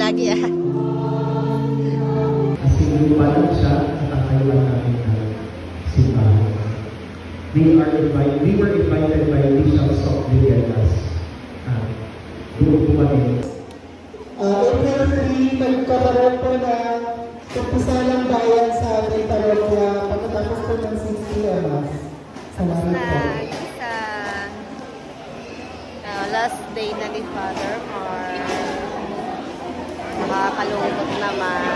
lagi ah. Kasi hindi pa lang siya nakakailan namin na simbahan. We were invited by Bishop Sok Villegas. Doon po kami. April 3, nagkaroon po na kumpisalang bayan sa ating parokya pagkatapos po ng 6 p.m. Salamat po. Last day na ni Father Mark. Nakakalungkot naman.